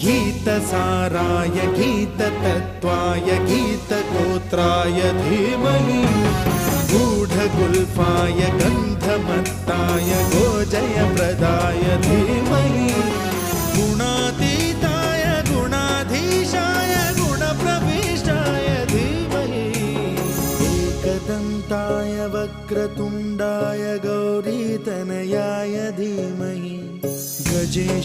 गीतसाराय गीततत्त्वाय गीतगोत्राय धीमहि गूढगुल्फाय गन्धमत्ताय गोजयप्रदाय धीमहि गुणातीताय गुणाधीशाय गुणप्रविष्टाय धीमहि एकदन्ताय वक्रतुण्डाय गौरीतनयाय धीमहि गजेश